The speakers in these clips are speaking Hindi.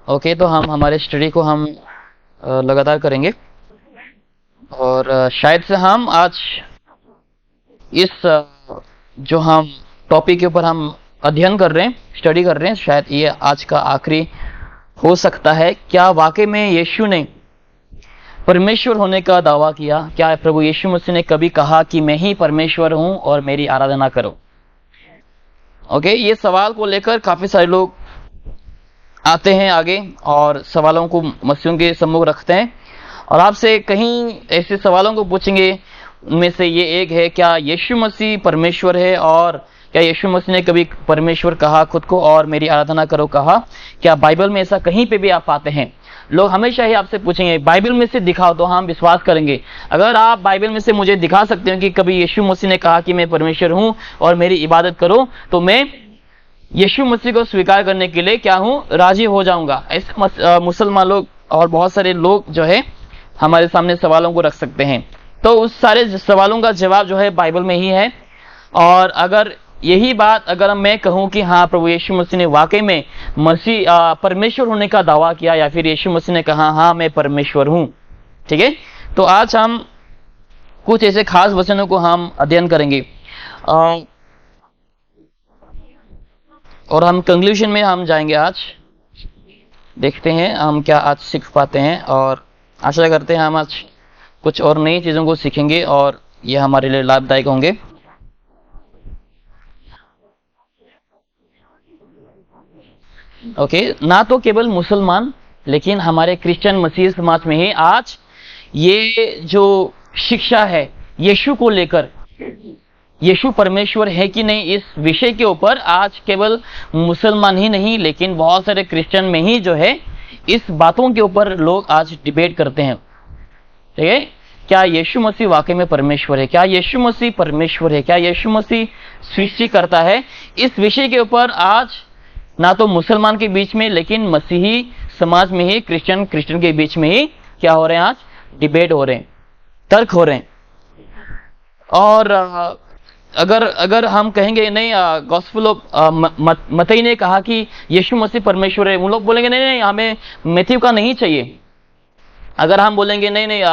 ओके, तो हम हमारे स्टडी को हम लगातार करेंगे और शायद से हम आज इस जो हम टॉपिक के ऊपर हम अध्ययन कर रहे हैं, स्टडी कर रहे हैं, शायद ये आज का आखिरी हो सकता है। क्या वाकई में यीशु ने परमेश्वर होने का दावा किया? क्या प्रभु यीशु मसीह ने कभी कहा कि मैं ही परमेश्वर हूं और मेरी आराधना करो? ओके, ये सवाल को लेकर काफी सारे लोग आते हैं आगे और सवालों को मसीहों के सम्मुख रखते हैं और आपसे कहीं ऐसे सवालों को पूछेंगे। उनमें से ये एक है, क्या यीशु मसीह परमेश्वर है? और क्या यीशु मसीह ने कभी परमेश्वर कहा खुद को और मेरी आराधना करो कहा? क्या बाइबल में ऐसा कहीं पे भी आप पाते हैं? लोग हमेशा ही आपसे पूछेंगे बाइबल में से दिखाओ, तो हम विश्वास करेंगे। अगर आप बाइबल में से मुझे दिखा सकते हो कि कभी यीशु मसीह ने कहा कि मैं परमेश्वर हूं और मेरी इबादत करो, तो मैं यीशु मसीह को स्वीकार करने के लिए क्या हूं, राजी हो जाऊंगा। ऐसे मुसलमान लोग और बहुत सारे लोग जो है हमारे सामने सवालों को रख सकते हैं। तो उस सारे सवालों का जवाब जो है बाइबल में ही है। और अगर यही बात अगर मैं कहूं कि हाँ प्रभु यीशु मसीह ने वाकई में परमेश्वर होने का दावा किया, या फिर यीशु मसीह ने कहा हाँ मैं परमेश्वर हूं, ठीक है, तो आज हम कुछ ऐसे खास वचनों को हम अध्ययन करेंगे और हम कंक्लूजन में हम जाएंगे। आज देखते हैं हम क्या आज सीख पाते हैं और आशा करते हैं हम आज कुछ और नई चीजों को सीखेंगे और यह हमारे लिए लाभदायक होंगे। ओके, ना तो केवल मुसलमान लेकिन हमारे क्रिश्चियन मसीह समाज में ही आज ये जो शिक्षा है यीशु को लेकर, यीशु परमेश्वर है कि नहीं, इस विषय के ऊपर आज केवल मुसलमान ही नहीं लेकिन बहुत सारे क्रिश्चियन में ही जो है इस बातों के ऊपर लोग आज डिबेट करते हैं। ठीक है, क्या यीशु मसीह वाकई में परमेश्वर है? क्या यीशु मसीह परमेश्वर है? क्या यीशु मसीह सृष्टि करता है? इस विषय के ऊपर आज ना तो मुसलमान के बीच में लेकिन मसीही समाज में ही क्रिश्चियन के बीच में ही क्या हो रहे हैं, आज डिबेट हो रहे हैं, तर्क हो रहे हैं। और अगर हम कहेंगे नहीं गॉस्पेल ऑफ मत्ती ने कहा कि यीशु मसीह परमेश्वर है, उन लोग बोलेंगे नहीं नहीं हमें मैथ्यू का नहीं चाहिए। अगर हम बोलेंगे नहीं नहीं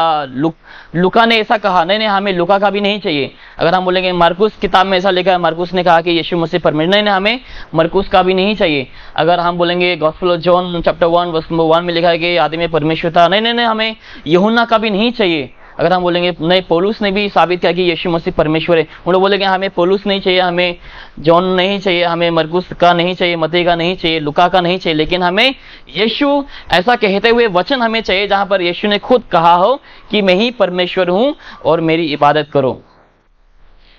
लुका ने ऐसा कहा, नहीं नहीं हमें लुका का भी नहीं चाहिए। अगर हम बोलेंगे मार्कुस किताब में ऐसा लिखा है, मार्कुस ने कहा कि यीशु मसीह परमेश्वर, नहीं नहीं हमें मार्कुस का भी नहीं चाहिए। अगर हम बोलेंगे gospel of John chapter 1 verse number 1 में लिखा है कि आदि में परमेश्वर था, नहीं नहीं नहीं हमें यूहन्ना का भी नहीं चाहिए। अगर हम बोलेंगे नहीं पौलुस ने भी साबित किया कि यीशु मसीह परमेश्वर है, उन लोग बोलेंगे हमें पौलुस नहीं चाहिए, हमें जॉन नहीं चाहिए, हमें मरकुस का नहीं चाहिए, मत्ती का नहीं चाहिए, लुका का नहीं चाहिए, लेकिन हमें यीशु ऐसा कहते हुए वचन हमें चाहिए जहां पर यीशु ने खुद कहा हो कि मैं ही परमेश्वर हूं और मेरी इबादत करो।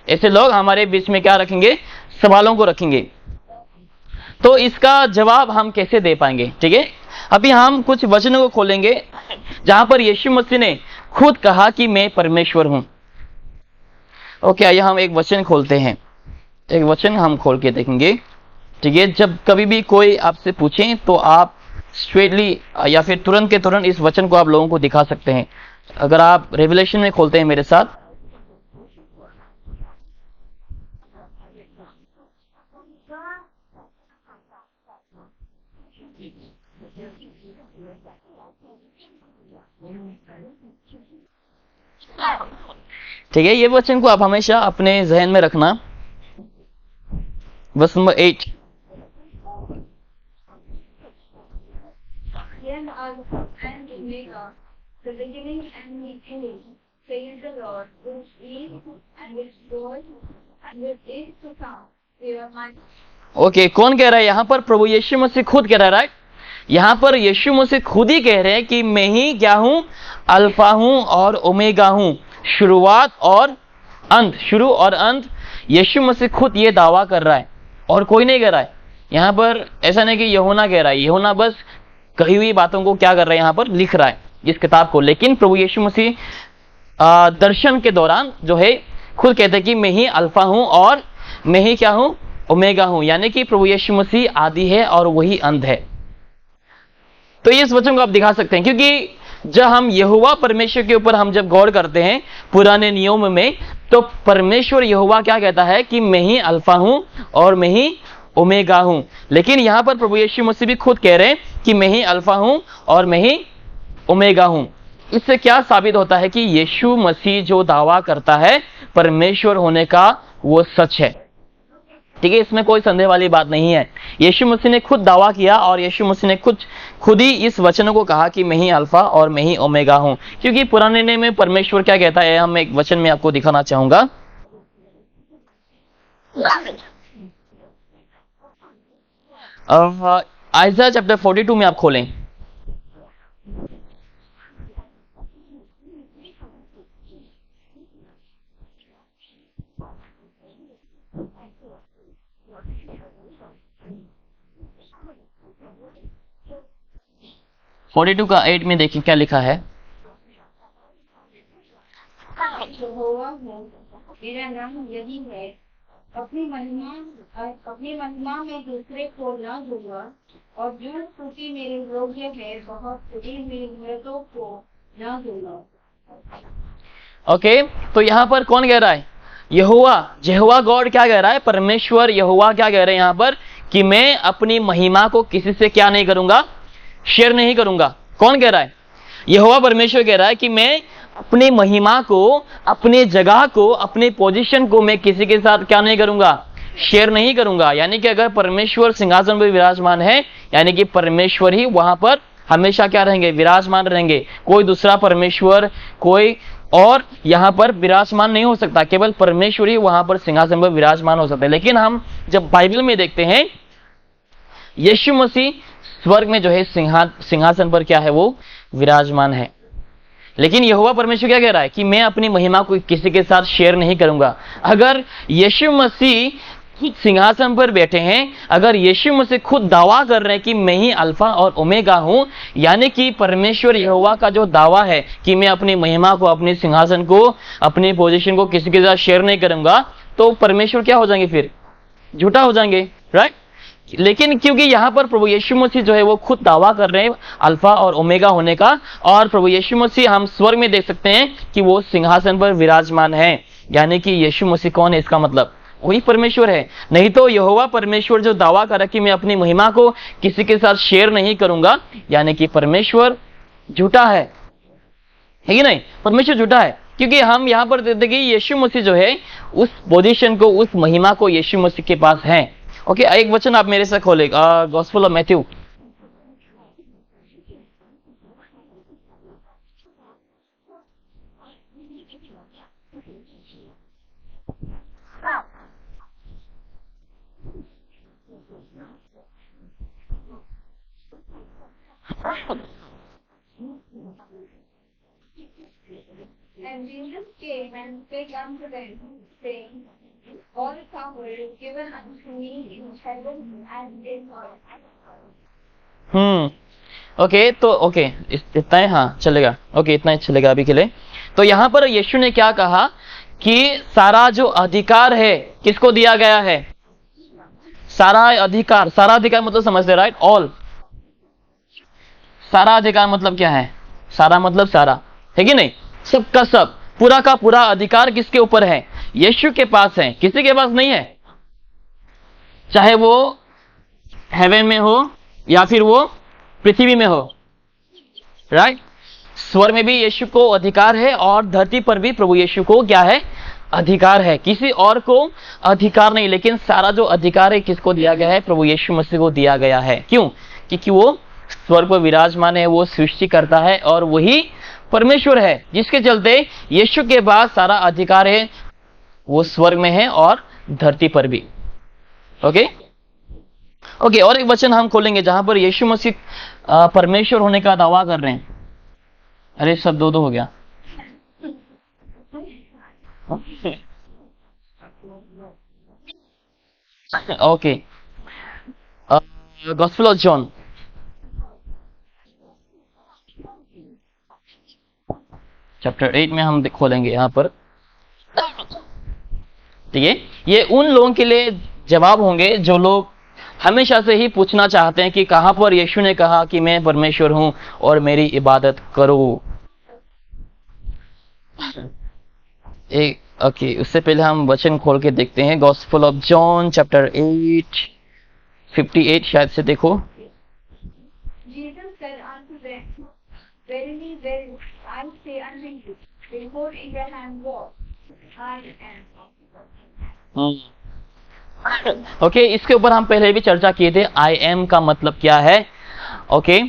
ऐसे लोग हमारे बीच में क्या रखेंगे, सवालों को रखेंगे। तो इसका जवाब हम कैसे दे पाएंगे? ठीक है, अभी हम कुछ वचनों को खोलेंगे जहां पर यीशु मसीह ने खुद कहा कि मैं परमेश्वर हूं। ओके, आइए हम एक वचन खोलते हैं, एक वचन हम खोल के देखेंगे। ठीक है, जब कभी भी कोई आपसे पूछे तो आप स्ट्रेटली या फिर तुरंत के तुरंत इस वचन को आप लोगों को दिखा सकते हैं। अगर आप रेवलेशन में खोलते हैं मेरे साथ, ठीक है, ये वचन को आप हमेशा अपने जहन में रखना। वर्स नंबर 8, ओके, कौन कह रहा है यहाँ पर? प्रभु यीशु मसीह खुद कह रहा है, राइट? यहाँ पर यीशु मसीह खुद ही कह रहे हैं कि मैं ही क्या हूं, अल्फा हूं और ओमेगा हूं, शुरुआत और अंत, शुरू और अंत। यीशु मसीह खुद ये दावा कर रहा है और कोई नहीं कह रहा है। यहाँ पर ऐसा नहीं कि यूहन्ना कह रहा है, यूहन्ना बस कही हुई बातों को क्या कर रहा है, यहाँ पर लिख रहा है इस किताब को। लेकिन प्रभु यीशु मसीह दर्शन के दौरान जो है खुद कहते हैं कि मैं ही अल्फा हूं और मैं ही क्या हूं, ओमेगा हूं, यानी कि प्रभु यीशु मसीह आदि है और वही अंत है। तो इस वचन को आप दिखा सकते हैं, क्योंकि जब हम यहोवा परमेश्वर के ऊपर हम जब गौर करते हैं पुराने नियम में, तो परमेश्वर यहोवा क्या कहता है कि मैं ही अल्फा हूं और मैं ही ओमेगा हूं। लेकिन यहां पर प्रभु यीशु मसीह भी खुद कह रहे हैं कि मैं ही अल्फा हूं और मैं ही ओमेगा हूं। इससे क्या साबित होता है कि यीशु मसीह जो दावा करता है परमेश्वर होने का वो सच है। ठीक है, इसमें कोई संदेह वाली बात नहीं है। यीशु मसीह ने खुद दावा किया और यीशु मसीह ने खुद ही इस वचन को कहा कि मैं ही अल्फा और मैं ही ओमेगा हूं। क्योंकि पुराने नियम में परमेश्वर क्या कहता है, हम एक वचन में आपको दिखाना चाहूंगा। आइज़ाया चैप्टर 42 में आप खोलें। फोर्टी टू का 8 में देखिए क्या लिखा है। यहोवा है, मेरा नाम यही है। अपनी महिमा में दूसरे को न दूंगा, और जो स्तुति मेरे योग्य है बहुत स्तुति मेरी मृतों को न दूंगा। ओके, तो यहां पर कौन कह रहा है? यहोवा गॉड क्या कह रहा है? परमेश्वर यहोवा क्या कह रहे हैं यहां पर कि मैं अपनी महिमा को किसी से क्या नहीं करूंगा, शेयर नहीं करूंगा। कौन कह रहा है? यहोवा परमेश्वर कह रहा है कि मैं अपनी महिमा को, अपने जगह को, अपने पोजीशन को मैं किसी के साथ क्या नहीं करूंगा, शेयर नहीं करूंगा। यानी कि अगर परमेश्वर सिंहासन पर विराजमान है, यानी कि परमेश्वर ही वहां पर हमेशा क्या रहेंगे, विराजमान रहेंगे। कोई दूसरा परमेश्वर, कोई और यहां पर विराजमान नहीं हो सकता, केवल परमेश्वर ही वहां पर सिंहासन पर विराजमान हो सकता है। लेकिन हम जब बाइबल में देखते हैं, यीशु मसीह स्वर्ग में जो है सिंहासन पर क्या है, वो विराजमान है। लेकिन यहोवा परमेश्वर क्या कह रहा है कि मैं अपनी महिमा को किसी के साथ शेयर नहीं करूंगा। अगर यीशु मसीह खुद सिंहासन पर बैठे हैं, अगर यीशु मसीह खुद दावा कर रहे हैं कि मैं ही अल्फा और ओमेगा हूं, यानी कि परमेश्वर यहोवा का जो दावा है कि मैं अपनी महिमा को, अपने सिंहासन को, अपनी पोजीशन को किसी के साथ शेयर नहीं करूंगा, तो परमेश्वर क्या हो जाएंगे, फिर झूठा हो जाएंगे, राइट। लेकिन क्योंकि यहां पर प्रभु यीशु मसीह जो है वो खुद दावा कर रहे हैं अल्फा और ओमेगा होने का, और प्रभु यीशु मसीह हम स्वर्ग में देख सकते हैं कि वो सिंहासन पर विराजमान है। यानी कि यीशु मसीह कौन है, इसका मतलब वही परमेश्वर है। नहीं तो यहोवा परमेश्वर जो दावा कर रहा है कि मैं अपनी महिमा को किसी के साथ शेयर नहीं करूंगा, यानी कि परमेश्वर झूठा है कि नहीं? परमेश्वर झूठा है, क्योंकि हम यहां पर देखते कि यीशु मसीह जो है उस पोजीशन को, उस महिमा को यीशु मसीह के पास है। ओके, एक वचन आप मेरे साथ खोले, gospel of Matthew. And Jesus came and spake unto them, saying, all power is given unto me in heaven and in earth. Okay, तो ओके इतना ही, हाँ चलेगा, ओके इतना ही चलेगा अभी के लिए। तो यहां पर यीशु ने क्या कहा कि सारा जो अधिकार है किसको दिया गया है? सारा अधिकार मतलब समझते, राइट? ऑल। सारा अधिकार मतलब क्या है? सारा मतलब सारा, है कि नहीं? सबका सब, पूरा का पूरा अधिकार किसके ऊपर है? यीशु के पास है, किसी के पास नहीं है। चाहे वो हेवन में हो या फिर वो पृथ्वी में हो, राइट। स्वर्ग में भी यीशु को अधिकार है और धरती पर भी प्रभु यीशु को क्या है? अधिकार है। किसी और को अधिकार नहीं, लेकिन सारा जो अधिकार है किसको दिया गया है? प्रभु यीशु मसीह को दिया गया है। क्यों? क्योंकि वो स्वर्ग पर विराजमान है, वो सृष्टि करता है और वही परमेश्वर है, जिसके चलते यीशु के पास सारा अधिकार है। वो स्वर्ग में है और धरती पर भी। ओके, और एक वचन हम खोलेंगे जहां पर यीशु मसीह परमेश्वर होने का दावा कर रहे हैं। अरे सब दो हो गया। Okay, gospel of John chapter 8 में हम खोलेंगे यहां पर। ठीक है, ये उन लोगों के लिए जवाब होंगे जो लोग हमेशा से ही पूछना चाहते हैं कि कहां पर यीशु ने कहा कि मैं परमेश्वर हूं और मेरी इबादत करो। ओके, उससे पहले हम वचन खोल के देखते हैं। गॉस्पेल ऑफ जॉन चैप्टर 8 58 शायद से देखो। Verily, verily, I say unto you, before Abraham was, I am. Okay इसके ऊपर हम पहले भी चर्चा किए थे, आई एम का मतलब क्या है। ओके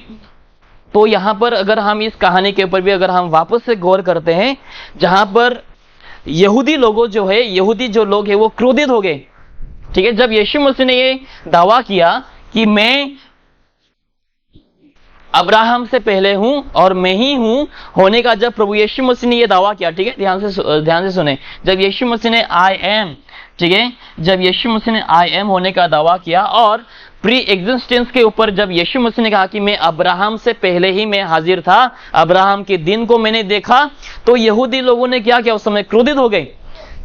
तो यहां पर अगर हम इस कहानी के ऊपर भी अगर हम वापस से गौर करते हैं, जहां पर यहूदी लोगों जो है, यहूदी जो लोग हैं वो क्रोधित हो गए। ठीक है, जब यीशु मसीह ने ये दावा किया कि मैं अब्राहम से पहले हूं और मैं ही हूं होने का, जब प्रभु यीशु मसीह ने यह दावा किया, ठीक है, ध्यान से सुने, जब यीशु मसीह ने आई एम, ठीक है, जब यीशु मसीह ने आई एम होने का दावा किया और प्री एग्जिस्टेंस के ऊपर जब यीशु मसीह ने कहा कि मैं अब्राहम से पहले ही मैं हाजिर था, अब्राहम के दिन को मैंने देखा, तो यहूदी लोगों ने क्या किया, उस समय क्रोधित हो गए,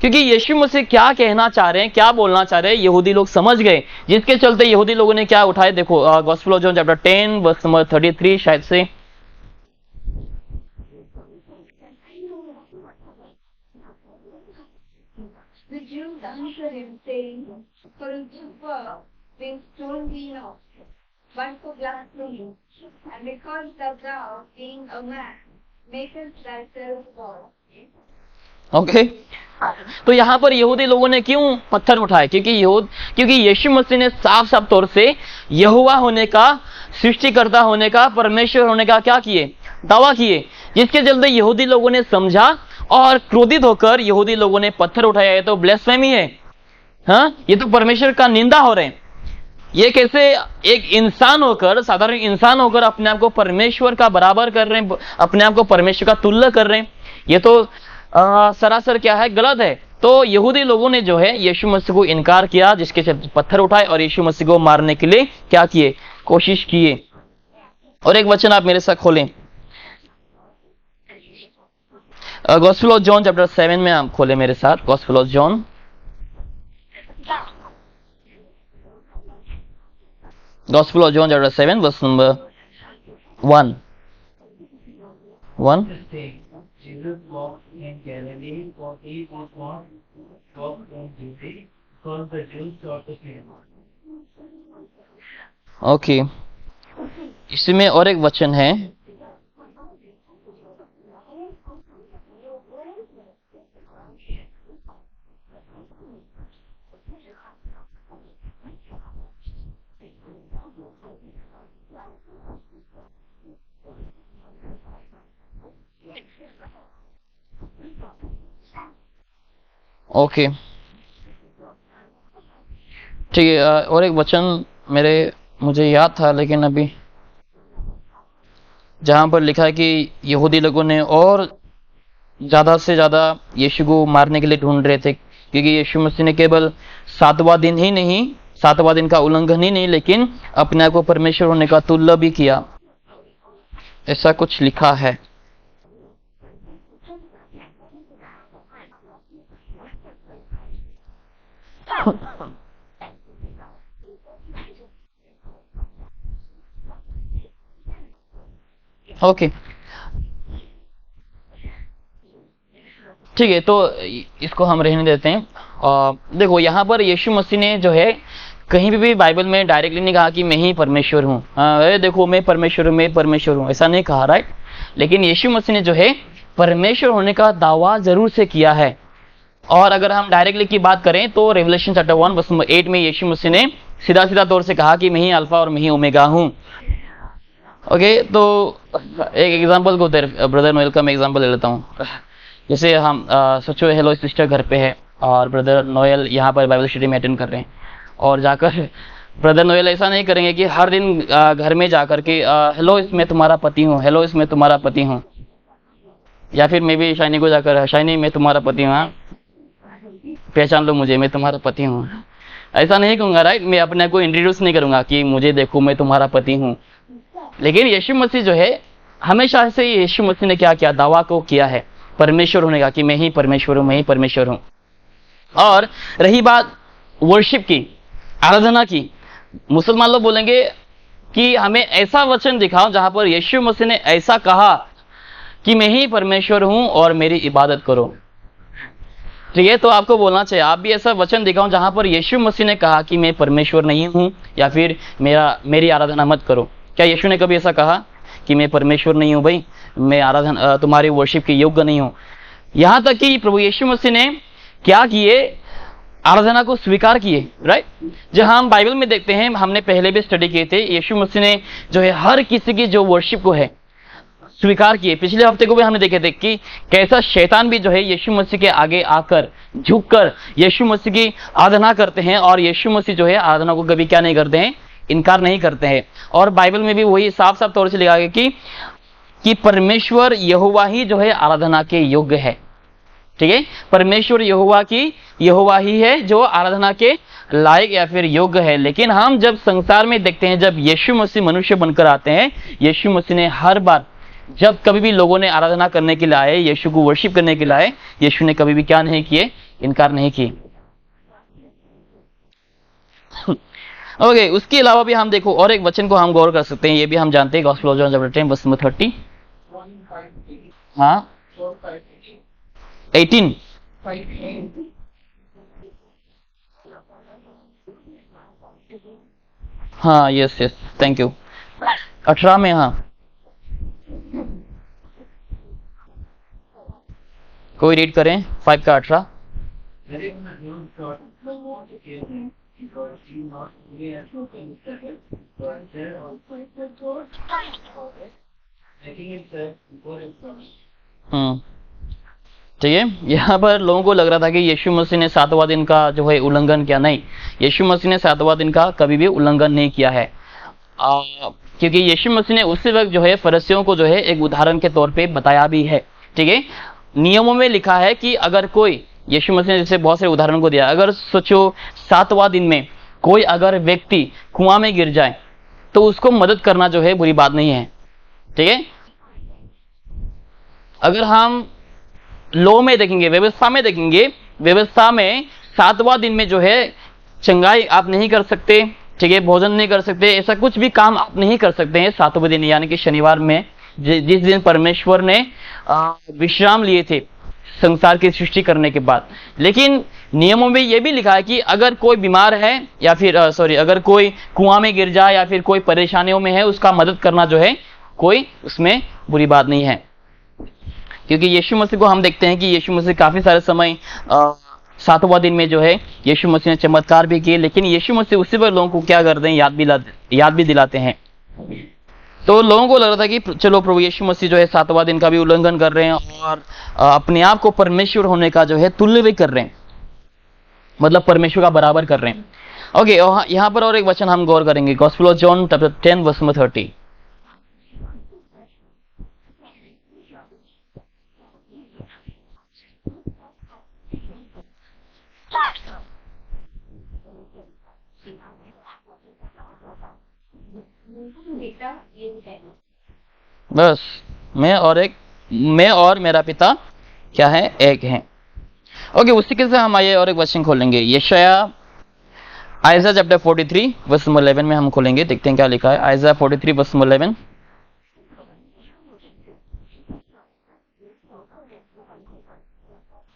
क्योंकि यीशु मसीह क्या कहना चाह रहे हैं, क्या बोलना चाह रहे हैं, यहूदी लोग समझ गए, जिसके चलते यहूदी लोगों ने क्या उठाए। देखो gospel of John chapter 10 verse number 33 शायद से, The Jews answered him, saying, For a good work, being stoned thee not, but for blasphemy, and because that thou, being a man, makest thyself God. Okay तो यहां पर यहूदी लोगों ने क्यों पत्थर उठाए, क्योंकि यीशु मसीह ने साफ साफ तौर से यहोवा होने का, सृष्टिकर्ता होने का, परमेश्वर होने का क्या किए, दावा किए, जिसके चलते यहूदी लोगों ने समझा और क्रोधित होकर यहूदी लोगों ने पत्थर उठाया। ये तो ब्लेस्फेमी है, हाँ, ये तो परमेश्वर का निंदा हो रहे हैं। ये कैसे एक इंसान होकर, साधारण इंसान होकर अपने आप को परमेश्वर का बराबर कर रहे हैं, अपने आप को परमेश्वर का तुल्य कर रहे हैं, ये तो सरासर क्या है, गलत है। तो यहूदी लोगों ने जो है यीशु मसीह को इनकार किया, जिसके चलते पत्थर उठाए और यीशु मसीह को मारने के लिए क्या किए, कोशिश किए। और एक वचन आप मेरे साथ खोलें, गॉस्पेल ऑफ जॉन चैप्टर 7 में आप खोले मेरे साथ, gospel of John, gospel of John chapter 7 verse number 1। Jesus walked in Galilee, for he was not walked in Judea, because the Jews sought him. Okay इसमें और एक वचन है, ओके ठीक है, और एक वचन मुझे याद था, लेकिन अभी जहां पर लिखा है कि यहूदी लोगों ने और ज्यादा से ज्यादा यीशु को मारने के लिए ढूंढ रहे थे, क्योंकि यीशु मसीह ने केवल 7वां दिन ही नहीं, 7वां दिन का उल्लंघन ही नहीं, लेकिन अपने आप को परमेश्वर होने का तुल्य भी किया, ऐसा कुछ लिखा है। ओके ठीक है, तो इसको हम रहने देते हैं। देखो यहाँ पर यीशु मसीह ने जो है कहीं भी बाइबल में डायरेक्टली नहीं कहा कि मैं ही परमेश्वर हूँ, देखो मैं परमेश्वर हूँ, मैं परमेश्वर हूँ, ऐसा नहीं कहा, राइट। लेकिन यीशु मसीह ने जो है परमेश्वर होने का दावा जरूर से किया है। और अगर हम डायरेक्टली की बात करें तो रेवलेशन चैप्टर 1 वर्स नंबर 8 में यीशु मसीह ने सीधा सीधा तौर से कहा कि मैं ही अल्फा और मैं ही ओमेगा हूँ। ओके तो एक एग्जांपल को ब्रदर नोएल का मैं एग्जांपल ले लेता हूँ। जैसे हम सोचो हेलो सिस्टर घर पे है और ब्रदर नोएल यहाँ पर बाइबल स्टडी में अटेंड कर रहे हैं, और जाकर ब्रदर नोएल ऐसा नहीं करेंगे कि हर दिन घर में जाकर के हेलो इसमें तुम्हारा पति हूँ, हेलो इसमें तुम्हारा पति हूँ, या फिर मैं भी शाइनी को जाकर शाइनी मैं तुम्हारा पति हूँ, पहचान लो मुझे, मैं तुम्हारा पति हूँ, ऐसा नहीं कहूँगा, राइट। मैं अपने को इंट्रोड्यूस नहीं करूंगा कि मुझे देखो मैं तुम्हारा पति हूँ। लेकिन यीशु मसीह जो है हमेशा से यीशु मसीह ने क्या किया, दावा को किया है परमेश्वर होने का कि मैं ही परमेश्वर हूँ, मैं ही परमेश्वर हूँ। और रही बात वर्शिप की, आराधना की, मुसलमान लोग बोलेंगे कि हमें ऐसा वचन दिखाओ जहां पर यीशु मसीह ने ऐसा कहा कि मैं ही परमेश्वर हूं और मेरी इबादत करो। ठीक है, तो आपको बोलना चाहिए आप भी ऐसा वचन दिखाओ जहां पर यीशु मसीह ने कहा कि मैं परमेश्वर नहीं हूं या फिर मेरी आराधना मत करो। क्या यीशु ने कभी ऐसा कहा? कि मैं परमेश्वर नहीं हूं भाई, मैं आराधना तुम्हारी वर्शिप के योग्य नहीं हूं। यहां तक कि प्रभु यीशु मसीह ने क्या किए, आराधना को स्वीकार किए, राइट। जहां हम बाइबल में देखते हैं, हमने पहले भी स्टडी किए थे, यीशु मसीह ने जो है हर किसी की जो वर्शिप को है स्वीकार किए। पिछले हफ्ते को भी हमने देखे थे कि कैसा शैतान भी जो है यीशु मसीह के आगे आकर झुककर यीशु मसीह की आराधना करते हैं, और यीशु मसीह जो है आराधना को कभी क्या नहीं करते हैं, इनकार नहीं करते हैं। और बाइबल में भी वही साफ साफ तौर से लिखा गया कि परमेश्वर यहोवा ही जो है आराधना के योग्य है। ठीक है, परमेश्वर यहोवा ही है जो आराधना के लायक या फिर योग्य है। लेकिन हम जब संसार में देखते हैं, जब यीशु मसीह मनुष्य बनकर आते हैं, यीशु मसीह ने हर बार जब कभी भी लोगों ने आराधना करने के लिए आए, यीशु को वर्शिप करने के लिए आए, यीशु ने कभी भी क्या नहीं किए, इनकार नहीं किए। ओके, उसके अलावा भी हम देखो और एक वचन को हम गौर कर सकते हैं, ये भी हम जानते हैं, gospel of John chapter 10 verse number 30। हाँ 18 हाँ यस यस थैंक यू 18 में। हाँ कोई रीड करें 5 का 18। ठीक है, यहाँ पर लोगों को लग रहा था कि यीशु मसीह ने 7वां दिन का जो है उल्लंघन किया। नहीं, यीशु मसीह ने 7वां दिन का कभी भी उल्लंघन नहीं किया है, क्योंकि यीशु मसीह ने उसी वक्त जो है फरीसियों को जो है एक उदाहरण के तौर पे बताया भी है। ठीक है, नियमों में लिखा है कि अगर कोई, यीशु मसीह ने जैसे बहुत सारे उदाहरण को दिया, अगर सोचो 7वां दिन में कोई अगर व्यक्ति कुआं में गिर जाए तो उसको मदद करना जो है बुरी बात नहीं है। ठीक है, अगर हम लॉ में देखेंगे, व्यवस्था में देखेंगे, व्यवस्था में 7वां दिन में जो है चंगाई आप नहीं कर सकते, ठीक है, भोजन नहीं कर सकते, ऐसा कुछ भी काम आप नहीं कर सकते हैं 7वें दिन, यानी कि शनिवार में, जिस दिन परमेश्वर ने विश्राम लिए थे संसार की सृष्टि करने के बाद। लेकिन नियमों में यह भी लिखा है कि अगर कोई बीमार है या फिर अगर कोई कुआं में गिर जाए या फिर कोई परेशानियों में है, उसका मदद करना जो है कोई उसमें बुरी बात नहीं है। क्योंकि यीशु मसीह को हम देखते हैं कि यीशु मसीह काफी सारे समय 7वां दिन में जो है यीशु मसीह ने चमत्कार भी किए, लेकिन यीशु मसीह उसी पर लोगों को क्या करते हैं, याद भी दिलाते हैं। तो लोगों को लग रहा था कि चलो प्रभु यीशु मसीह जो है 7वां दिन का भी उल्लंघन कर रहे हैं और अपने आप को परमेश्वर होने का जो है तुल्य भी कर रहे हैं, मतलब परमेश्वर का बराबर कर रहे हैं। ओके, यहाँ पर और एक वचन हम गौर करेंगे, gospel of John chapter 10 verse number 30। बस मैं और मेरा पिता क्या है, एक हैं। ओके, उसी के साथ हम आइए और एक वचन खोलेंगे, यशाया आइज़ा चैप्टर 43 वर्स नंबर 11 में हम खोलेंगे, देखते हैं क्या लिखा है। Aiza 43 verse number 11।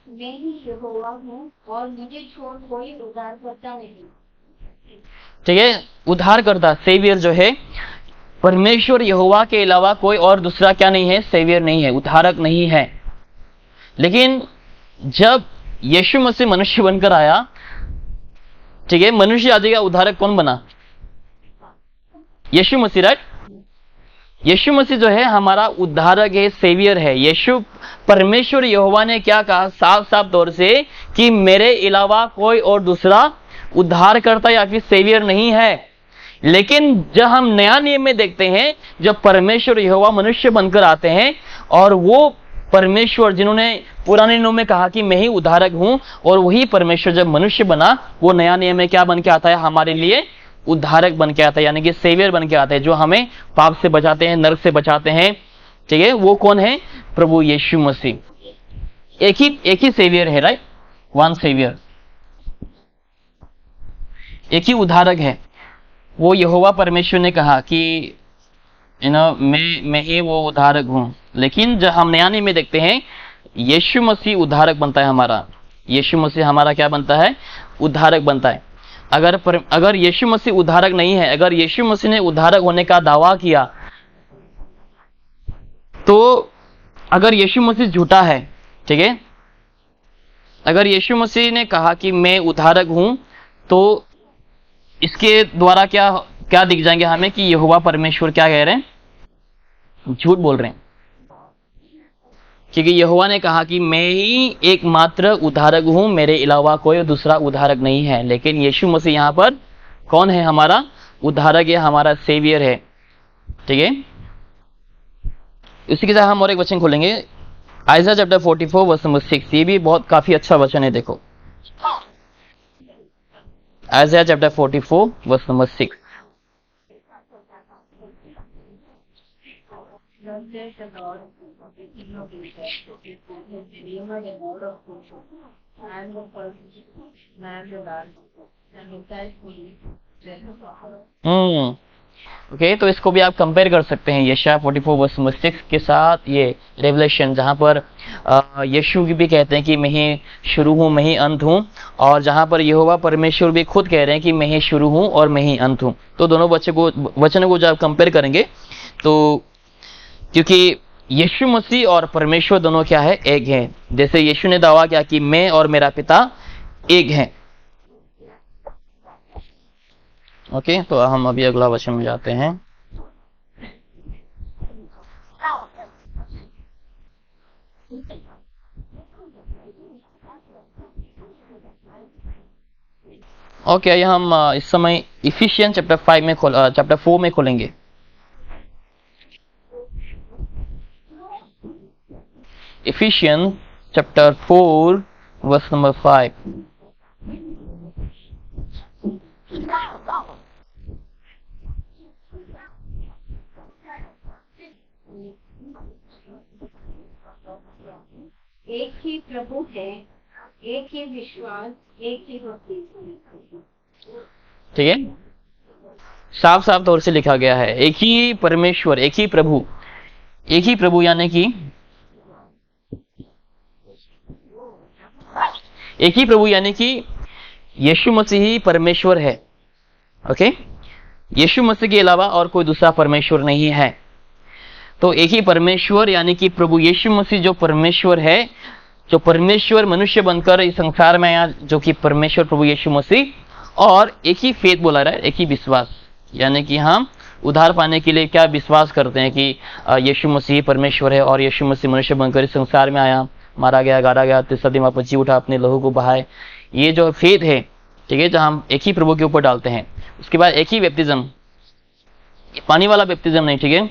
मैं ही यहोवा हूँ और मुझे छोड़ कोई उद्धारकर्ता नहीं। ठीक है, उद्धारकर्ता, सेवियर जो है, परमेश्वर यहोवा के अलावा कोई और दूसरा क्या नहीं है, सेवियर नहीं है, उद्धारक नहीं है। लेकिन जब यीशु मसीह मनुष्य बनकर आया, ठीक है, मनुष्य आदि का उद्धारक कौन बना, यीशु मसीह, राइट। यीशु मसीह जो है हमारा उद्धारक है, सेवियर है। यीशु, परमेश्वर यहोवा ने क्या कहा साफ साफ तौर से कि मेरे अलावा कोई और दूसरा उद्धारकर्ता या फिर सेवियर नहीं है। लेकिन जब हम नया नियम में देखते हैं, जब परमेश्वर यहोवा मनुष्य बनकर आते हैं, और वो परमेश्वर जिन्होंने पुराने नियम में कहा कि मैं ही उद्धारक हूं, और वही परमेश्वर जब मनुष्य बना, वो नया नियम में क्या बन के आता है, हमारे लिए उद्धारक बन के आता है, यानी कि सेवियर बन के आता है, जो हमें पाप से बचाते हैं, नरक से बचाते हैं। ठीक है, वो कौन है, प्रभु यीशु मसीह। एक ही सेवियर है, राइट, वन सेवियर, एक ही उद्धारक है। वो यहोवा परमेश्वर ने कहा कि मैं ही वो उद्धारक हूं। लेकिन जब हम नया नियम में देखते हैं, यीशु मसीह उद्धारक बनता है हमारा, यीशु मसीह हमारा क्या बनता है, उद्धारक बनता है। अगर यीशु मसीह उद्धारक नहीं है, अगर यीशु मसीह ने उद्धारक होने का दावा किया, तो अगर यीशु मसीह झूठा है, ठीक है, अगर यीशु मसीह ने कहा कि मैं उद्धारक हूं, तो इसके द्वारा क्या क्या दिख जाएंगे हमें कि यहोवा परमेश्वर क्या कह रहे हैं, झूठ बोल रहे हैं। क्योंकि यहोवा ने कहा कि मैं ही एकमात्र उद्धारक हूं, मेरे अलावा कोई दूसरा उद्धारक नहीं है। लेकिन यीशु मसीह यहाँ पर कौन है, हमारा उद्धारक है, हमारा सेवियर है, ठीक है। इसी के साथ हम और एक वचन खोलेंगे, आइज़ाया चैप्टर 44 वर्स नंबर 6। ये भी बहुत काफी अच्छा वचन है। देखो, Isaiah chapter 44 verse number 6। Thus says the Lord, the King of Israel, the Redeemer, the God of hosts, and the first man the land, and besides fully, okay, तो इसको भी आप कंपेयर कर सकते हैं यशाया 44 वर्स नंबर 6 के साथ ये रेवलेशन, जहां पर यीशु भी कहते हैं कि मैं ही शुरू हूं, मैं ही अंत हूं, और जहां पर यहोवा परमेश्वर भी खुद कह रहे हैं कि मैं ही शुरू हूं और मैं ही अंत हूं। तो दोनों वचनों को जब आप कंपेयर करेंगे, तो क्योंकि यीशु मसीह और परमेश्वर दोनों क्या है, एक हैं। जैसे यीशु ने दावा किया कि मैं और मेरा पिता एक हैं। ओके, तो हम अभी अगला वचन में जाते हैं। ओके, आइए हम इस समय इफिशियन चैप्टर 4 में खोलेंगे। Ephesians chapter 4 verse number 5। एक ही प्रभु है, एक ही विश्वास, एक ही भक्ति। ठीक है, साफ साफ तौर से लिखा गया है, एक ही परमेश्वर, एक ही प्रभु। एक ही प्रभु यानी कि एक ही प्रभु यानी कि यीशु मसीह ही परमेश्वर है। ओके, यीशु मसीह के अलावा और कोई दूसरा परमेश्वर नहीं है। तो एक ही परमेश्वर यानी कि प्रभु यीशु मसीह जो परमेश्वर है, जो परमेश्वर मनुष्य बनकर इस संसार में आया, जो कि परमेश्वर प्रभु यीशु मसीह, और एक ही फेथ बोला रहा है, एक ही विश्वास, यानी कि हम उद्धार पाने के लिए क्या विश्वास करते हैं कि यीशु मसीह परमेश्वर है और यीशु मसीह मनुष्य बनकर इस संसार में आया, मारा गया, गाड़ा गया, तीसरे दिन वापस जी उठा, अपने लहू को बहाए। ये जो फेथ है, ठीक है, जहां हम एक ही प्रभु के ऊपर डालते हैं। उसके बाद एक ही बैप्टिज्म, पानी वाला बैप्टिज्म नहीं, ठीक है,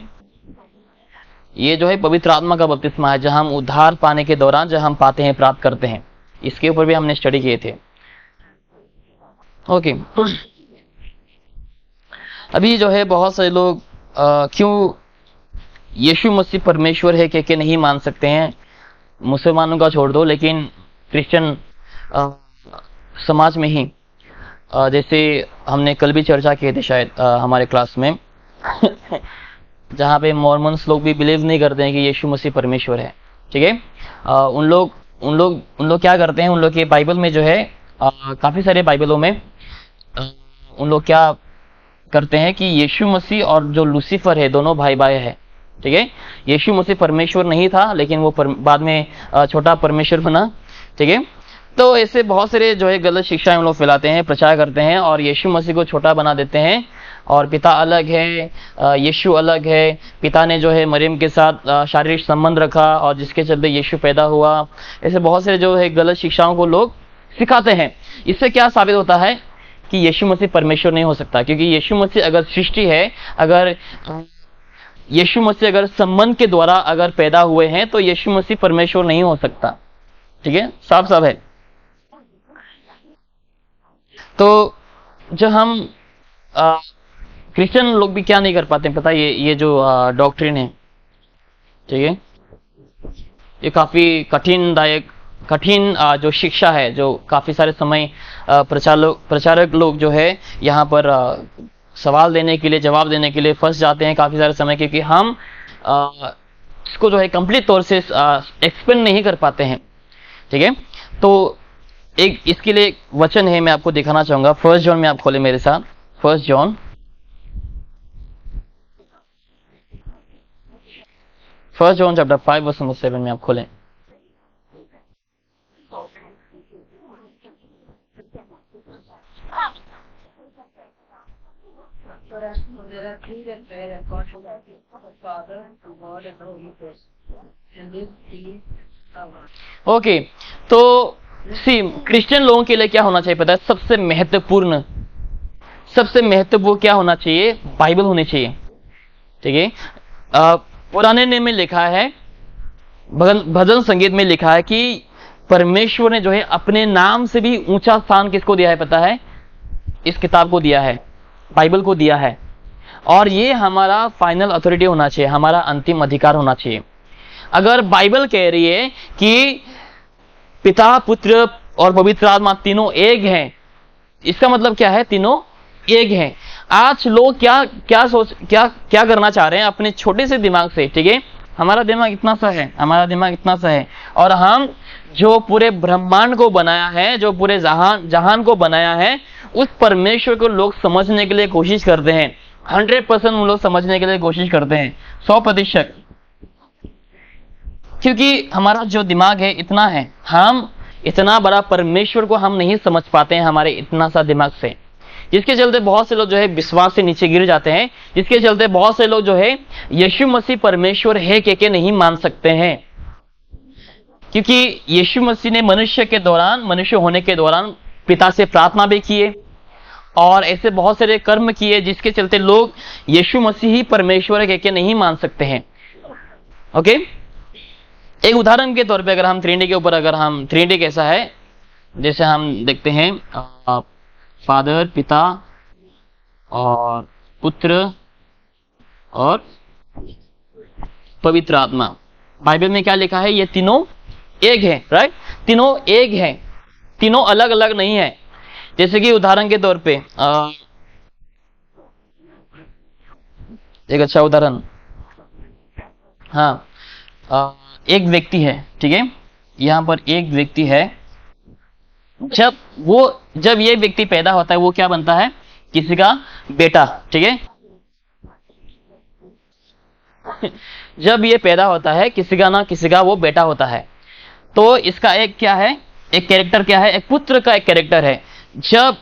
ये जो है पवित्र आत्मा का बपतिस्मा है, जहां हम उद्धार पाने के दौरान जो हम पाते हैं, प्राप्त करते हैं। इसके ऊपर भी हमने स्टडी किए थे। ओके, अभी जो है बहुत सारे लोग क्यों यीशु मसीह परमेश्वर है कह के नहीं मान सकते हैं। मुसलमानों का छोड़ दो, लेकिन क्रिश्चियन समाज में ही जैसे हमने कल भी चर्चा की थी शायद हमारे क्लास में जहाँ पे मॉर्मन्स लोग भी बिलीव नहीं करते हैं कि यीशु मसीह परमेश्वर है। ठीक है, उन लोग क्या करते हैं, उन लोग के बाइबल में जो है काफी सारे बाइबलों में उन लोग क्या करते हैं कि यीशु मसीह और जो लूसीफर है दोनों भाई भाई है। ठीक है, यीशु मसीह परमेश्वर नहीं था, लेकिन वो बाद में छोटा परमेश्वर बना। ठीक है, तो ऐसे बहुत सारे जो है गलत शिक्षाएं हम लोग फैलाते हैं, प्रचार करते हैं और यीशु मसीह को छोटा बना देते हैं, और पिता अलग है, यीशु अलग है। पिता ने जो है मरियम के साथ शारीरिक संबंध रखा और जिसके चलते यीशु पैदा हुआ। ऐसे बहुत सारे जो है गलत शिक्षाओं को लोग सिखाते हैं। इससे क्या साबित होता है कि यीशु मसीह परमेश्वर नहीं हो सकता, क्योंकि यीशु मसीह अगर सृष्टि है, अगर यीशु मसीह अगर संबंध के द्वारा अगर पैदा हुए हैं, तो यीशु मसीह परमेश्वर नहीं हो सकता। ठीक है, साफ साफ है। तो जो हम क्रिश्चियन लोग भी क्या नहीं कर पाते पता, ये जो डॉक्ट्रिन है, ठीक है, ये काफी कठिन जो शिक्षा है, जो काफी सारे समय प्रचारक लोग जो है यहाँ पर सवाल देने के लिए, जवाब देने के लिए फंस जाते हैं काफी सारे समय, क्योंकि हम इसको जो है कंप्लीट तौर से एक्सप्लेन नहीं कर पाते हैं। ठीक है, तो एक इसके लिए एक वचन है, मैं आपको दिखाना चाहूंगा। 1 जॉन में आप खोले मेरे साथ, 1 John 1 John chapter 5 verse number 7 में आप खोलें। There are three that bear record to the Father, to God, and the Holy Ghost. And this is our. Okay, तो सी क्रिश्चियन लोगों के लिए क्या होना चाहिए पता है? सबसे महत्वपूर्ण क्या होना चाहिए? बाइबल होनी चाहिए। ठीक है, पुराने नियम में लिखा है, भजन संगीत में लिखा है कि परमेश्वर ने जो है अपने नाम से भी ऊंचा स्थान किसको दिया है पता है? इस किताब को दिया है, बाइबल को दिया है। और ये हमारा फाइनल अथॉरिटी होना चाहिए, हमारा अंतिम अधिकार होना चाहिए। अगर बाइबल कह रही है कि पिता, पुत्र और पवित्र आत्मा तीनों एक हैं, इसका मतलब क्या है? तीनों एक हैं। आज लोग क्या करना चाह रहे हैं अपने छोटे से दिमाग से? ठीक है, हमारा दिमाग इतना सा है, और हम जो पूरे ब्रह्मांड को बनाया है, जो पूरे जहान को बनाया है, उस परमेश्वर को लोग समझने के लिए कोशिश करते हैं। 100% हम लोग समझने के लिए कोशिश करते हैं, 100%, क्योंकि हमारा जो दिमाग है इतना है, हम इतना बड़ा परमेश्वर को हम नहीं समझ पाते हैं हमारे इतना सा दिमाग से, जिसके चलते बहुत से लोग जो है विश्वास से नीचे गिर जाते हैं, जिसके चलते बहुत से लोग जो है यीशु मसीह परमेश्वर है के नहीं मान सकते हैं। क्योंकि यीशु मसीह ने मनुष्य होने के दौरान पिता से प्रार्थना भी किए और ऐसे बहुत सारे कर्म किए, जिसके चलते लोग यीशु मसीह ही परमेश्वर है के नहीं मान सकते हैं। ओके, एक उदाहरण के तौर पे अगर हम ट्रिनिटी के ऊपर, अगर हम ट्रिनिटी कैसा है, जैसे हम देखते हैं फादर, पिता और पुत्र और पवित्र आत्मा, बाइबल में क्या लिखा है? ये तीनों एक है, राइट? तीनों एक है, तीनों अलग अलग नहीं है। जैसे कि उदाहरण के तौर पे एक अच्छा उदाहरण, हाँ, एक व्यक्ति है, ठीक है, यहाँ पर एक व्यक्ति है, जब ये व्यक्ति पैदा होता है वो क्या बनता है? किसी का बेटा, ठीक है। जब ये पैदा होता है किसी का ना किसी का वो बेटा होता है, तो इसका एक क्या है? एक कैरेक्टर क्या है? एक पुत्र का एक कैरेक्टर है। जब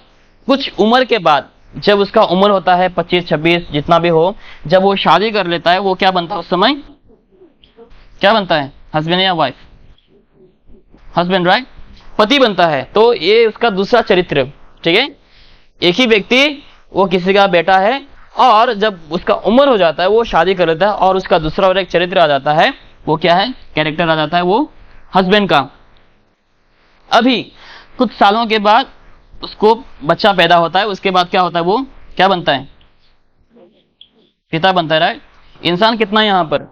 कुछ उम्र के बाद, जब उसका उम्र होता है 25-26 जितना भी हो, जब वो शादी कर लेता है, वो क्या बनता है? उस समय क्या बनता है? हस्बैंड या वाइफ? Husband, right? पति बनता है। तो ये उसका दूसरा चरित्र, ठीक है। एक ही व्यक्ति, वो किसी का बेटा है, और जब उसका उम्र हो जाता है वो शादी कर लेता है, और उसका दूसरा और एक चरित्र आ जाता है। वो क्या है? कैरेक्टर आ जाता है वो हस्बैंड का। अभी कुछ सालों के बाद उसको बच्चा पैदा होता है, उसके बाद क्या होता है? वो क्या बनता है? पिता बनता है, राइट? इंसान कितना है यहाँ पर?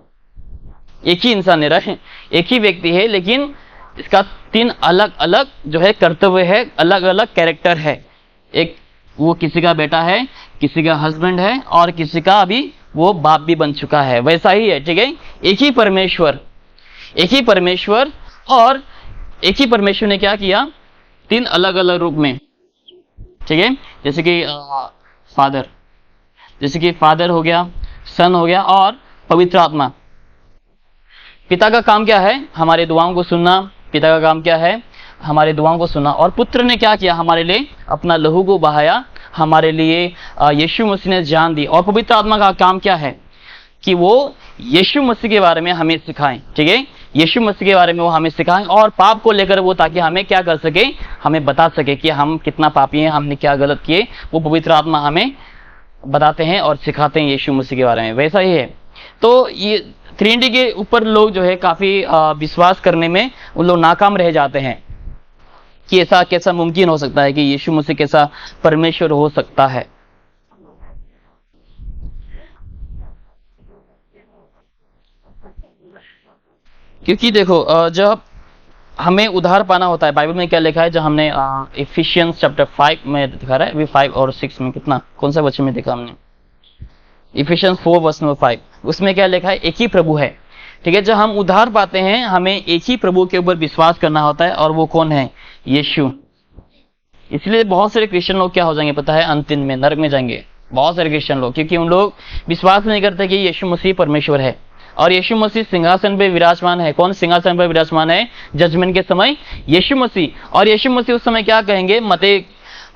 एक ही इंसान है, राइट? एक ही व्यक्ति है, लेकिन इसका 3 अलग अलग जो है कर्तव्य है, अलग अलग कैरेक्टर है। एक वो किसी का बेटा है, किसी का हस्बैंड है, और किसी का अभी वो बाप भी बन चुका है। वैसा ही है, ठीक है। एक ही परमेश्वर और एक ही परमेश्वर ने क्या किया? 3 अलग अलग रूप में, ठीक है। जैसे कि फादर हो गया, सन हो गया, और पवित्र आत्मा। पिता का काम क्या है? हमारे दुआओं को सुनना। पिता का काम क्या है? हमारे दुआओं को सुना। और पुत्र ने क्या किया? हमारे लिए अपना लहू को बहाया, हमारे लिए यीशु मसीह ने जान दी। और पवित्र आत्मा का काम क्या है? कि वो यीशु मसीह के बारे में हमें सिखाएं, ठीक है। यीशु मसीह के बारे में वो हमें सिखाएं, और पाप को लेकर वो, ताकि हमें क्या कर सके? हमें बता सके कि हम कितना पापी हैं, हमने क्या गलत किए। वो पवित्र आत्मा हमें बताते हैं और सिखाते हैं यीशु मसीह के बारे में। वैसा ही है। तो ये ट्रिनिटी के ऊपर लोग जो है काफी विश्वास करने में उन लोग नाकाम रह जाते हैं कि ऐसा कैसा मुमकिन हो सकता है कि यीशु मसीह कैसा परमेश्वर हो सकता है। क्योंकि देखो, जब हमें उद्धार पाना होता है, बाइबल में क्या लिखा है? जब हमने इफिशियंस चैप्टर 5 में दिखा रहा है, अभी 5 और 6 में, कितना कौन सा वचन में देखा हमने? इफिशियंस 4 वर्स नंबर 5, उसमें क्या लिखा है? एक ही प्रभु है, ठीक है। जब हम उद्धार पाते हैं, हमें एक ही प्रभु के ऊपर विश्वास करना होता है, और वो कौन है? यीशु। इसलिए बहुत सारे क्रिश्चियन लोग क्या हो जाएंगे पता है? अंतिम में नरक में जाएंगे बहुत सारे क्रिश्चियन लोग, क्योंकि उन लोग विश्वास नहीं करते कि यीशु मसीह परमेश्वर है। और यीशु मसीह सिंहासन पे विराजमान है। कौन सिंहासन पर विराजमान है जजमेंट के समय? यीशु मसीह। और यीशु मसीह उस समय क्या कहेंगे? मत्ती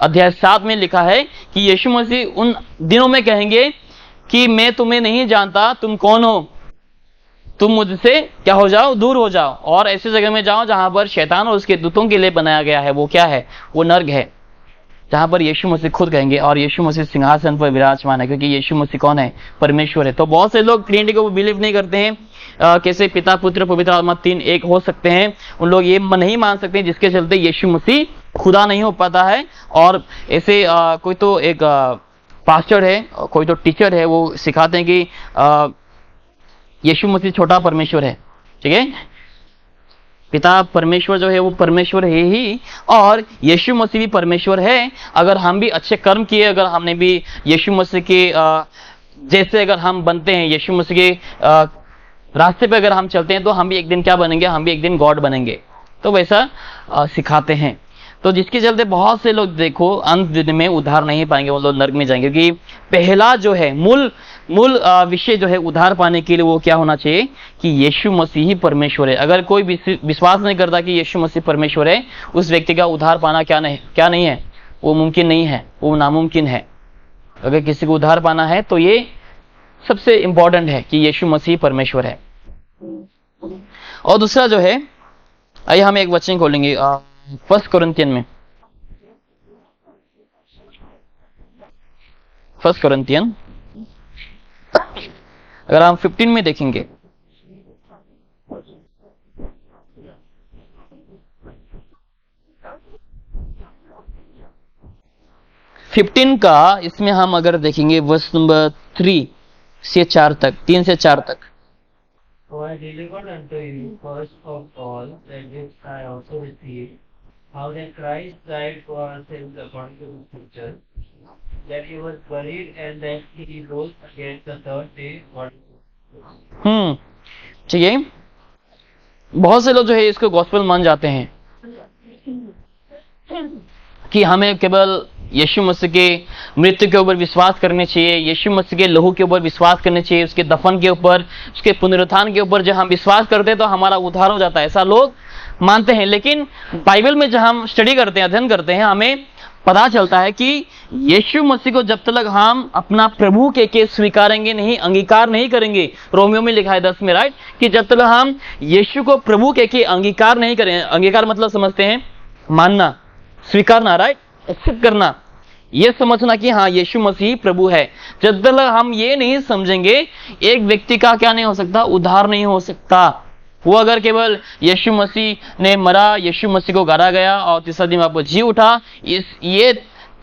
अध्याय 7 में लिखा है कि यीशु मसीह उन दिनों में कहेंगे कि मैं तुम्हें नहीं जानता, तुम कौन हो, तुम मुझसे क्या हो जाओ, दूर हो जाओ, और ऐसी जगह में जाओ जहां पर शैतान और उसके दूतों के लिए बनाया गया है। वो क्या है? वो नर्क है, जहां पर यीशु मसीह खुद कहेंगे। और यीशु मसीह सिंहासन पर विराजमान है, क्योंकि यीशु मसीह कौन है? परमेश्वर है। तो बहुत से लोग ट्रिनिटी को बिलीव नहीं करते हैं, कैसे पिता पुत्र पवित्र आत्मा 3 एक हो सकते हैं, उन लोग ये नहीं मान सकते, जिसके चलते यीशु मसीह खुदा नहीं हो पाता है। और ऐसे कोई तो एक पास्टर है, कोई तो टीचर है, वो सिखाते हैं कि यीशु मसीह छोटा परमेश्वर है। ठीक है, पिता परमेश्वर जो है वो परमेश्वर है ही, और यीशु मसीह भी परमेश्वर है। अगर हम भी अच्छे कर्म किए, अगर हमने भी यीशु मसीह के जैसे अगर हम बनते हैं, यीशु मसीह के रास्ते पे अगर हम चलते हैं, तो हम भी एक दिन क्या बनेंगे? हम भी एक दिन गॉड बनेंगे। तो वैसा सिखाते हैं। तो जिसके चलते बहुत से लोग देखो अंत दिन में उद्धार नहीं पाएंगे, वो लोग नरक में जाएंगे। क्योंकि पहला जो है मूल विषय जो है उद्धार पाने के लिए वो क्या होना चाहिए? कि यीशु मसीह ही परमेश्वर है। अगर कोई विश्वास नहीं करता कि यीशु मसीह परमेश्वर है, उस व्यक्ति का उद्धार पाना क्या नहीं है? वो मुमकिन नहीं है, वो नामुमकिन है। अगर किसी को उद्धार पाना है तो ये सबसे इंपॉर्टेंट है कि यीशु मसीह परमेश्वर है। और दूसरा जो है, आइए हम एक वचन खोलेंगे 1 कोरिन्थियन में। 1 कोरिन्थियन अगर हम 15 में देखेंगे, इसमें हम अगर देखेंगे वर्स नंबर 3 से 4 तक, 3 से 4 तक। For I delivered unto you first of all that which I also received, how that Christ died for our sins according to the Scriptures, that he was buried, and that he rose again the third day. ठीक है, बहुत से लोग जो है इसको गॉस्पेल मान जाते हैं कि हमें केवल यीशु मसीह के मृत्यु के ऊपर विश्वास करने चाहिए, यीशु मसीह के लहू के ऊपर विश्वास करने चाहिए, उसके दफन के ऊपर, उसके पुनरुत्थान के ऊपर जब हम विश्वास करते हैं तो हमारा उद्धार हो जाता है, ऐसा लोग मानते हैं। लेकिन बाइबल में जब हम स्टडी करते हैं, अध्ययन करते हैं, हमें पता चलता है कि यीशु मसीह को जब तक हम अपना प्रभु के स्वीकारेंगे नहीं, अंगीकार नहीं करेंगे, रोमियो में लिखा है 10 में, राइट, कि जब तक हम यीशु को प्रभु के अंगीकार नहीं करें, अंगीकार मतलब समझते हैं मानना, स्वीकारना, राइट, एक्सेप्ट करना, ये समझना कि हाँ यीशु मसीह प्रभु है। जब तक हम ये नहीं समझेंगे, एक व्यक्ति का क्या नहीं हो सकता? उद्धार नहीं हो सकता। वो अगर केवल यीशु मसीह ने मरा, यीशु मसीह को गाड़ा गया और तीसरा दिन वापस जी उठा, ये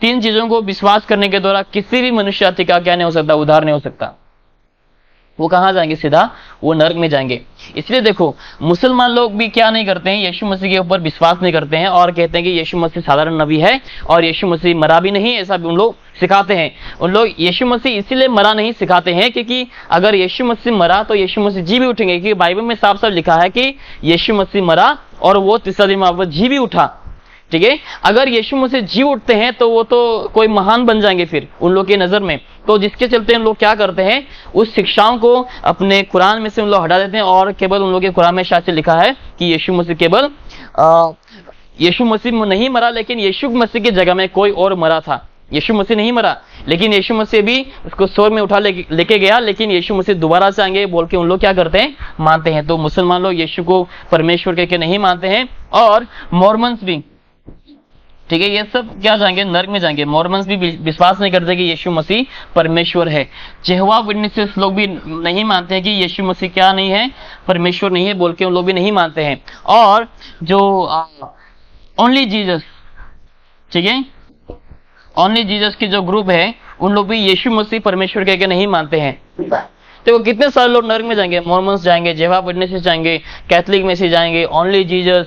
3 चीजों को विश्वास करने के द्वारा किसी भी मनुष्य जाति का क्या नहीं हो सकता? उद्धार नहीं हो सकता। वो कहां जाएंगे? सीधा वो नरक में जाएंगे। इसलिए देखो, मुसलमान लोग भी क्या नहीं करते हैं? यीशु मसीह के ऊपर विश्वास नहीं करते हैं और कहते हैं कि यीशु मसीह साधारण नबी है और यीशु मसीह मरा भी नहीं, ऐसा भी उन लोग सिखाते हैं। उन लोग यीशु मसीह इसीलिए मरा नहीं सिखाते हैं क्योंकि अगर यीशु मसीह मरा तो यीशु मसीह जी भी उठेंगे, क्योंकि बाइबल में साफ साफ लिखा है कि यीशु मसीह मरा और वो तीसरा दिन वापस जी भी उठा। ठीक है, अगर यीशु मसीह जी उठते हैं तो वो तो कोई महान बन जाएंगे फिर उन लोग के नजर में। तो जिसके चलते उन लोग क्या करते हैं? उस शिक्षाओं को अपने कुरान में से उन लोग हटा देते हैं और केवल उन लोग के कुरान में शायद से लिखा है कि यीशु मसीह केवल यीशु मसीह नहीं मरा, लेकिन यीशु मसीह की जगह में कोई और मरा था। यीशु मसीह नहीं मरा, लेकिन यीशु मसीह भी उसको स्वर्ग में उठा लेके गया, लेकिन यीशु मसीह दोबारा से आएंगे बोल के उन लोग क्या करते हैं? मानते हैं। तो मुसलमान लोग यीशु को परमेश्वर कहकर नहीं मानते हैं, और मॉर्मन्स भी, ठीक है, ये सब क्या जाएंगे? नरक में जाएंगे। मॉर्मन्स भी विश्वास नहीं करते कि यीशु मसीह परमेश्वर है। जेहोवा विटनेसेस लोग भी नहीं मानते हैं कि यीशु मसीह क्या नहीं है? परमेश्वर नहीं है बोल के उन लोग भी नहीं मानते हैं। और जो ओनली जीसस, ठीक है, ओनली जीसस की जो ग्रुप है, उन लोग भी यीशु मसीह परमेश्वर कहकर नहीं मानते हैं। तो कितने सारे लोग नरक में जाएंगे? मॉर्मन्स जाएंगे, जेहोवा विटनेसेस जाएंगे, कैथलिक में से जाएंगे, ओनली जीसस,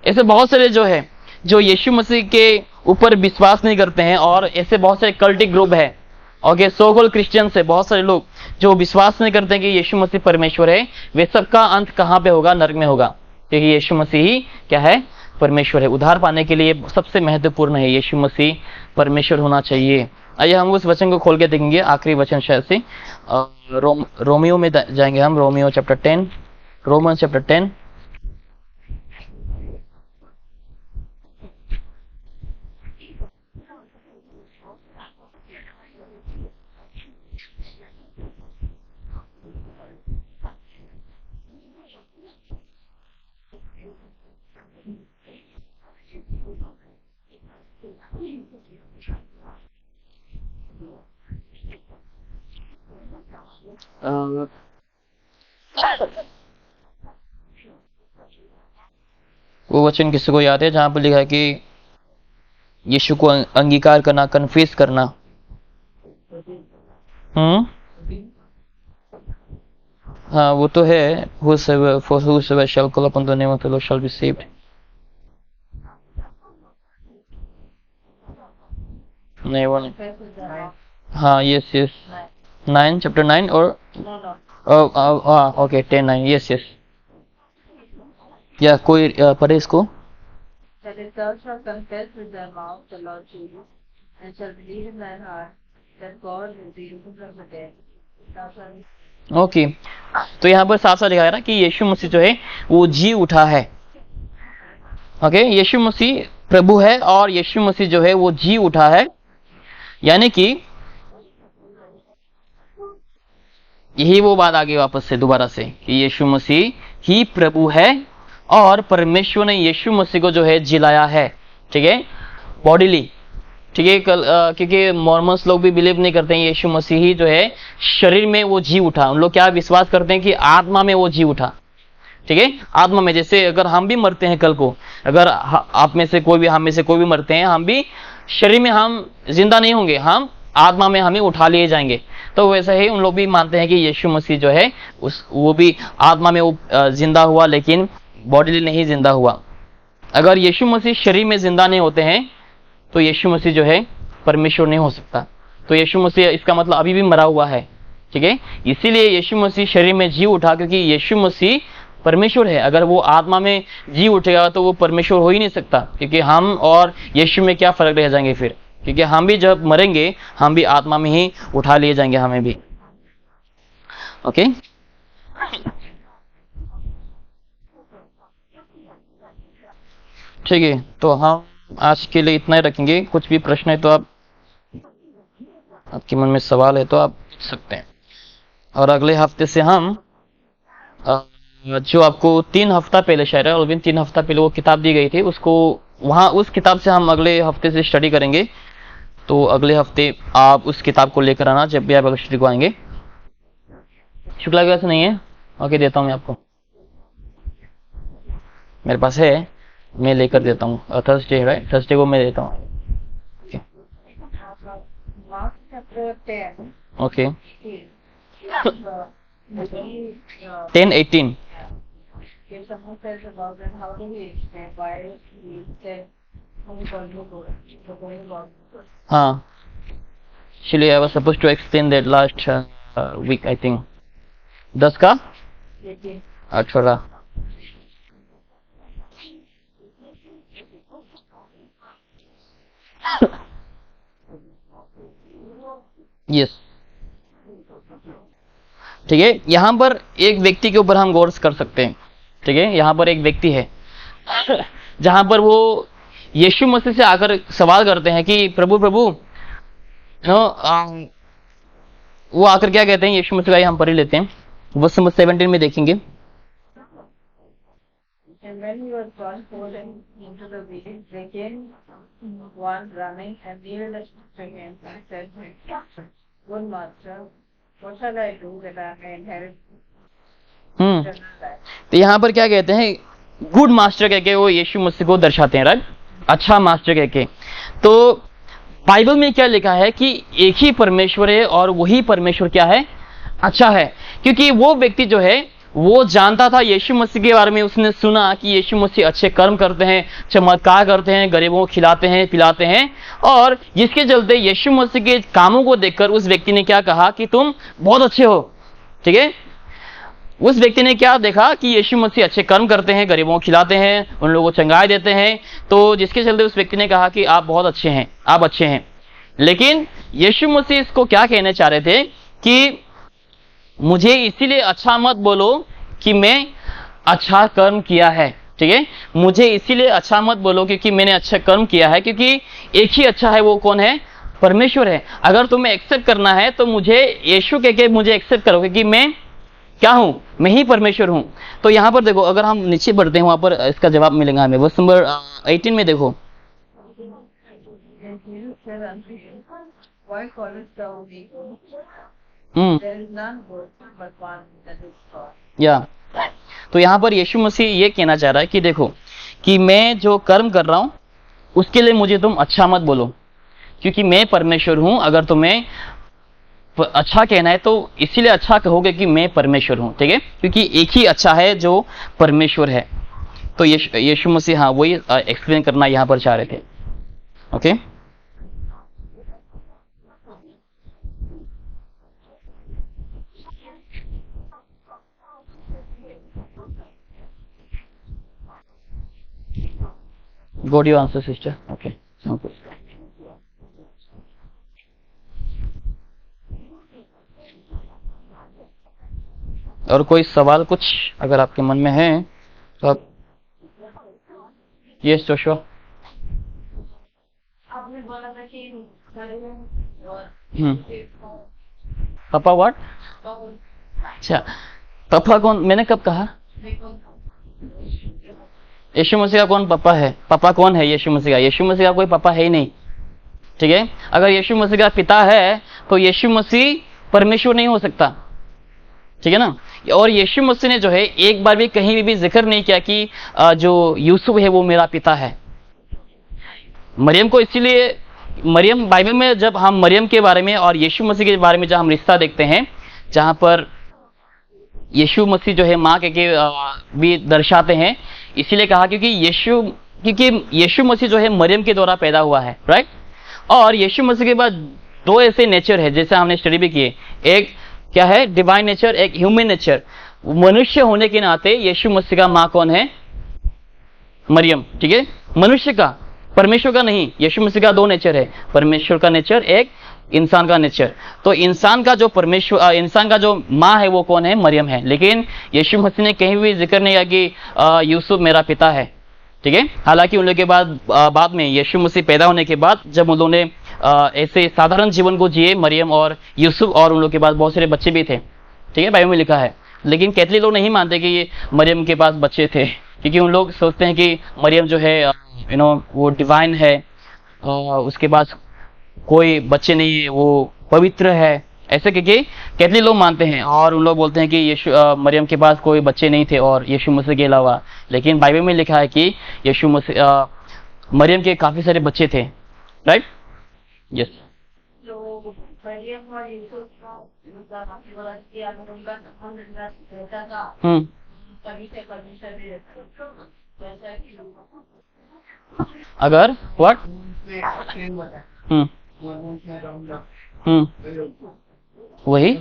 ऐसे बहुत सारे जो है जो यीशु मसीह के ऊपर विश्वास नहीं करते हैं। और ऐसे बहुत सारे कल्टिक ग्रुप है, ओके, सो कॉल्ड क्रिश्चियन से बहुत सारे लोग जो विश्वास नहीं करते हैं कि यीशु मसीह परमेश्वर है। वे सबका अंत कहां पे होगा? नरक में होगा, क्योंकि यीशु मसीह ही क्या है? परमेश्वर है। उद्धार पाने के लिए सबसे महत्वपूर्ण है यीशु मसीह परमेश्वर होना चाहिए। आइए हम उस वचन को खोल के देखेंगे, आखिरी वचन शायद से रोमियो में जाएंगे हम, रोमियो चैप्टर 10, रोमन चैप्टर 10। वो वचन किसी को याद है जहां पर लिखा है कि यीशु को अंगीकार करना, कन्फेस करना? हाँ वो तो है, whosoever shall call upon the name of the Lord shall be saved। नहीं वो नहीं, हाँ यस यस 9 चैप्टर 9 और ओके 10:9 यस यस। या कोई पढ़े इसको। That if thou shalt confess with thy mouth the Lord Jesus, and shalt believe in thine heart that God is risen from the dead, thou shalt। Okay तो यहाँ पर साफ साफ लिखा है ना कि यीशु मसीह जो है वो जी उठा है। ओके यीशु मसीह प्रभु है और यीशु मसीह जो है वो जी उठा है, यानी कि यही वो बात आगे वापस से दोबारा से कि यीशु मसीह ही प्रभु है और परमेश्वर ने यीशु मसीह को जो है जिलाया है, ठीक है, बॉडीली, ठीक है। क्योंकि मॉर्मन्स लोग भी बिलीव नहीं करते हैं यीशु मसीह ही जो है शरीर में वो जी उठा। उन लोग क्या विश्वास करते हैं कि आत्मा में वो जी उठा, ठीक है, आत्मा में। जैसे अगर हम भी मरते हैं कल को, अगर आप में से कोई भी, हम में से कोई भी मरते हैं, हम भी शरीर में हम जिंदा नहीं होंगे, हम आत्मा में हमें उठा लिए जाएंगे। तो वैसा ही उन लोग भी मानते हैं कि यीशु मसीह जो है वो भी आत्मा में वो जिंदा हुआ, लेकिन बॉडीली नहीं जिंदा हुआ। अगर यीशु मसीह शरीर में जिंदा नहीं होते हैं तो यीशु मसीह जो है परमेश्वर नहीं हो सकता। तो यीशु मसीह इसका मतलब अभी भी मरा हुआ है, ठीक है। इसीलिए यीशु मसीह शरीर में जी उठा, क्योंकि यीशु मसीह परमेश्वर है। अगर वो आत्मा में जी उठेगा तो वो परमेश्वर हो ही नहीं सकता, क्योंकि हम और यीशु में क्या फर्क रह जाएंगे फिर, क्योंकि हम भी जब मरेंगे हम भी आत्मा में ही उठा लिए जाएंगे, हमें भी। ओके ठीक है, तो हम आज के लिए इतना ही रखेंगे। कुछ भी प्रश्न है तो आपके मन में सवाल है तो आप पूछ सकते हैं। और अगले हफ्ते से हम जो आपको 3 हफ्ता पहले शायद अलविन 3 हफ्ता पहले वो किताब दी गई थी, उसको वहाँ उस किताब से हम अगले हफ्ते से स्टडी करेंगे। तो अगले हफ्ते आप उस किताब को लेकर आना जब भी आप अगले स्टडी को आएंगे। शुक्ला क्लास नहीं है? ओके देता हूँ मैं आपको, मेरे पास है, मैं लेकर देता हूँ। थर्सडे है, राइट? थर्सडे को मैं देता हूँ। Okay 10:18 If someone says about them, how do we explain why he said only for you the going about? हाँ, actually I was supposed to explain that last week I think। 10 का 18 यस ठीक है। यहाँ पर एक व्यक्ति के ऊपर हम गौर कर सकते हैं, ठीक है। यहाँ पर एक व्यक्ति है जहां पर वो यीशु मसीह से आकर सवाल करते हैं कि प्रभु प्रभु वो आकर क्या कहते हैं यीशु मसीह का, हम पढ़ लेते हैं, वर्स नंबर 17 में देखेंगे। And when he was gone forth into the village, there came one running and kneeled to him and said, Good master, what shall I do that I may inherit eternal life? तो यहाँ पर क्या कहते हैं, गुड मास्टर कह के वो यीशु मसीह को दर्शाते हैं, राइट, अच्छा मास्टर कह के। तो बाइबल में क्या लिखा है कि एक ही परमेश्वर है और वही परमेश्वर क्या है, अच्छा है। क्योंकि वो व्यक्ति जो है वो जानता था यीशु मसीह के बारे में, उसने सुना कि यीशु मसीह अच्छे कर्म करते हैं, चमत्कार करते हैं, गरीबों को खिलाते हैं, पिलाते हैं, और जिसके चलते यीशु मसीह के कामों को देखकर उस व्यक्ति ने क्या कहा कि तुम बहुत अच्छे हो, ठीक है। उस व्यक्ति ने क्या देखा कि यीशु मसीह अच्छे कर्म करते हैं, गरीबों को खिलाते हैं, उन लोगों को चंगाई देते हैं, तो जिसके चलते उस व्यक्ति ने कहा कि आप बहुत अच्छे हैं, आप अच्छे हैं। लेकिन यीशु मसीह इसको क्या कहना चाह रहे थे कि मुझे इसीलिए अच्छा मत बोलो कि मैं अच्छा कर्म किया है, ठीक है। मुझे इसीलिए अच्छा मत बोलो क्योंकि मैंने अच्छा कर्म किया है, क्योंकि एक ही अच्छा है, वो कौन है? परमेश्वर है। अगर तुम्हें एक्सेप्ट करना है तो मुझे यीशु कह के मुझे एक्सेप्ट करो, क्योंकि मैं क्या हूं? मैं ही परमेश्वर हूं। तो यहां पर देखो, अगर हम नीचे बढ़ते हैं वहां पर इसका जवाब मिलेगा हमें। वर्स नंबर 18 में देखो। And Jesus said unto him, Why callest thou me good? Hmm There is none good but one, that is God. या तो यहां पर यीशु मसीह ये कहना चाह रहा है कि देखो, कि मैं जो कर्म कर रहा हूं उसके लिए मुझे तुम अच्छा मत बोलो, क्योंकि मैं परमेश्वर हूं। अगर तुम्हें अच्छा कहना है तो इसीलिए अच्छा कहोगे कि मैं परमेश्वर हूं, ठीक है, क्योंकि एक ही अच्छा है जो परमेश्वर है। तो यीशु मसीह हाँ वही एक्सप्लेन करना यहां पर चाह रहे थे। Okay Got your answer, sister? Okay. Sounds good. और कोई सवाल कुछ अगर आपके मन में है तो आप। Yes Joshua. आपने बोला था कि पापा व्हाट? अच्छा, पापा कौन? मैंने कब कहा? यीशु मसीह का कौन पापा है? पापा कौन है यीशु मसीह का? यीशु मसीह का कोई पापा है ही नहीं, ठीक है। अगर यीशु मसीह का पिता है तो यीशु मसीह परमेश्वर नहीं हो सकता, ठीक है ना। और यीशु मसीह ने जो है एक बार भी कहीं भी जिक्र नहीं किया कि जो यूसुफ है वो मेरा पिता है। मरियम को इसीलिए, मरियम बाइबल में जब हम मरियम के बारे में और यीशु मसीह के बारे में जब हम रिश्ता देखते हैं, जहां पर यीशु मसीह जो है माँ के भी दर्शाते हैं, इसीलिए कहा क्योंकि यीशु मसीह जो है मरियम के द्वारा पैदा हुआ है, राइट। और यीशु मसीह के बाद दो ऐसे नेचर है जैसे हमने स्टडी भी किए। एक क्या है? डिवाइन नेचर, एक ह्यूमन नेचर। मनुष्य होने के नाते यीशु मसीह का माँ कौन है? मरियम, ठीक है। मनुष्य का, परमेश्वर का नहीं। यीशु मसीह का दो नेचर है, परमेश्वर का नेचर, एक इंसान का नेचर। तो इंसान का जो इंसान का जो माँ है वो कौन है? मरियम है। लेकिन यीशु मसीह ने कहीं भी जिक्र नहीं किया कि यूसुफ मेरा पिता है, ठीक है। हालांकि उन लोगों के बाद में यीशु मसीह पैदा होने के बाद जब उन लोगों ने ऐसे साधारण जीवन को जिए, मरियम और यूसुफ, और उन लोगों के पास बहुत सारे बच्चे भी थे, ठीक है, बाइबल में लिखा है। लेकिन कैथलिक लोग नहीं मानते कि ये मरियम के पास बच्चे थे, क्योंकि उन लोग सोचते हैं कि मरियम जो है वो डिवाइन है, उसके पास कोई बच्चे नहीं है, वो पवित्र है, ऐसे क्योंकि कैथलिक लोग मानते हैं। और उन लोग बोलते हैं कि मरियम के पास कोई बच्चे नहीं थे और यीशु मसीह के अलावा। लेकिन बाइबल में लिखा है कि यीशु मसीह मरियम के काफी सारे बच्चे थे, राइट। यस। तो मरियम और यूसुफ का आपने बोला कि उनका रहता था, तभी से परमेश्वर भी रहता था। वैसा कि अगर व्हाट? वही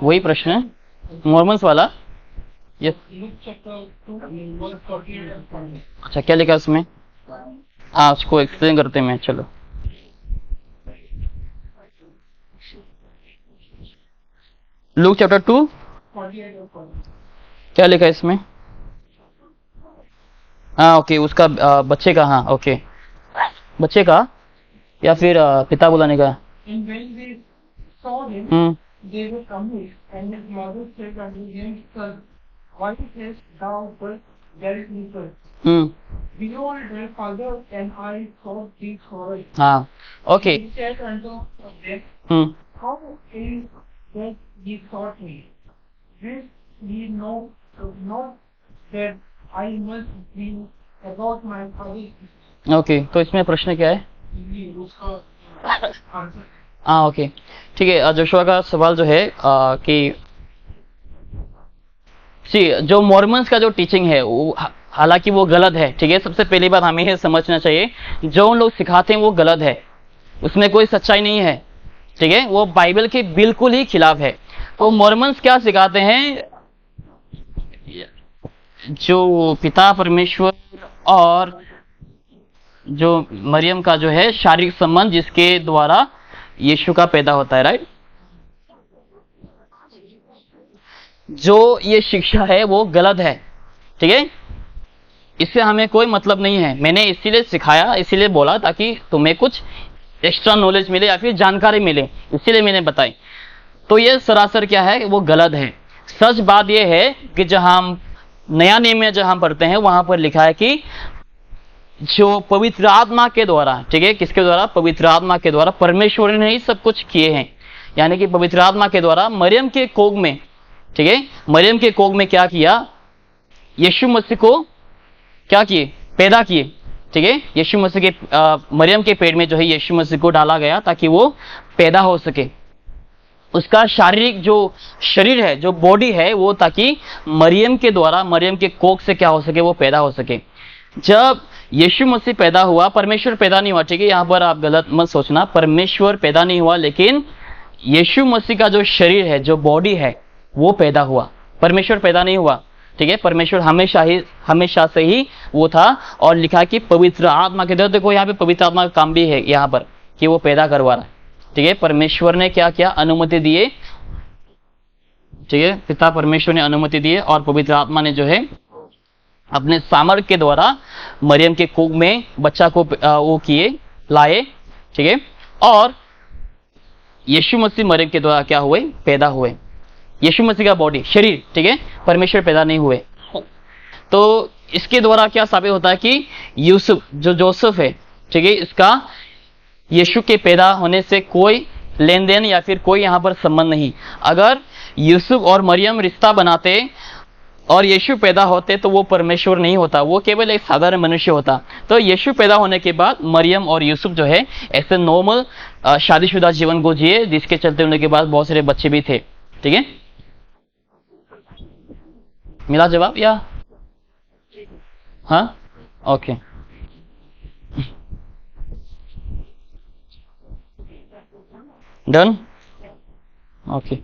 वही प्रश्न है मॉर्मन्स वाला। यस। अच्छा, क्या लिखा उसमें? हाँ, उसको एक्सप्लेन करते हैं। चलो, लूक चैप्टर 2 क्या लिखा है इसमें? हाँ ओके, उसका बच्चे का, हाँ ओके, बच्चे का या फिर पिता बुलाने का। They were coming, and his mother said unto him, Son, why hast thou but buried me first? Behold, thy father and I sought thee for. हाँ okay. He said unto them, How is that ye sought me? This ye know not that I must be about my father's. Okay, तो इसमें प्रश्न क्या है? उसका आंसर। हाँ ओके, ठीक है। जोशुआ का सवाल जो है कि जो मॉर्मन्स का जो टीचिंग है वो हालांकि वो गलत है, ठीक है। सबसे पहली बात हमें ये समझना चाहिए, जो उन लोग सिखाते हैं वो गलत है, उसमें कोई सच्चाई नहीं है, ठीक है। वो बाइबल के बिल्कुल ही खिलाफ है। तो मॉर्मन्स क्या सिखाते हैं? जो पिता परमेश्वर और जो मरियम का जो है शारीरिक संबंध जिसके द्वारा यीशु का पैदा होता है, राइट। जो ये शिक्षा है वो गलत है, ठीक है। इससे हमें कोई मतलब नहीं है। मैंने इसीलिए सिखाया, इसीलिए बोला ताकि तुम्हें कुछ एक्स्ट्रा नॉलेज मिले या फिर जानकारी मिले, इसीलिए मैंने बताई। तो ये सरासर क्या है, वो गलत है। सच बात ये है कि जहां हम नया नियम में जहां पढ़ते हैं वहां पर लिखा है कि जो पवित्र आत्मा के द्वारा, ठीक है, किसके द्वारा, पवित्र आत्मा के द्वारा परमेश्वर ने ही सब कुछ किए हैं। यानी कि पवित्र आत्मा के द्वारा मरियम के कोख में, ठीक है, मरियम के कोख में क्या किया, यीशु मसीह को क्या किए, पैदा किए, ठीक है। यीशु मसीह के मरियम के पेट में जो है यीशु मसीह को डाला गया ताकि वो पैदा हो सके। उसका शारीरिक जो शरीर है, जो बॉडी है, वो ताकि मरियम के द्वारा, मरियम के कोख से क्या हो सके, वो पैदा हो सके। जब यीशु मसीह पैदा हुआ, परमेश्वर पैदा नहीं हुआ, ठीक है, यहां पर आप गलत मत सोचना, परमेश्वर पैदा नहीं हुआ, लेकिन यीशु मसीह का जो शरीर है, जो बॉडी है, वो पैदा हुआ। परमेश्वर पैदा नहीं हुआ, ठीक है। परमेश्वर हमेशा से ही वो था। और लिखा कि पवित्र आत्मा के द्वारा, देखो यहाँ पे पवित्र आत्मा का काम भी है यहाँ पर कि वो पैदा करवा रहा है, ठीक है। परमेश्वर ने क्या किया, अनुमति दिए, ठीक है, पिता परमेश्वर ने अनुमति दिए और पवित्र आत्मा ने जो है अपने सामर्थ के द्वारा मरियम के कोख में बच्चा को वो किए, लाए, ठीक है। और यीशु मसीह मरियम के द्वारा क्या हुए, पैदा हुए। यीशु मसीह का बॉडी, शरीर, ठीक है, परमेश्वर पैदा नहीं हुए। तो इसके द्वारा क्या साबित होता है कि यूसुफ, जो जोसेफ है, ठीक है, इसका यीशु के पैदा होने से कोई लेन देन या फिर कोई यहां पर संबंध नहीं। अगर यूसुफ और मरियम रिश्ता बनाते और यीशु पैदा होते तो वो परमेश्वर नहीं होता, वो केवल एक साधारण मनुष्य होता। तो यीशु पैदा होने के बाद मरियम और यूसुफ जो है ऐसे नॉर्मल शादीशुदा जीवन को जिए, जिसके चलते उनके पास बहुत सारे बच्चे भी थे, ठीक है। मिला जवाब या? हाँ, ओके। Done, okay.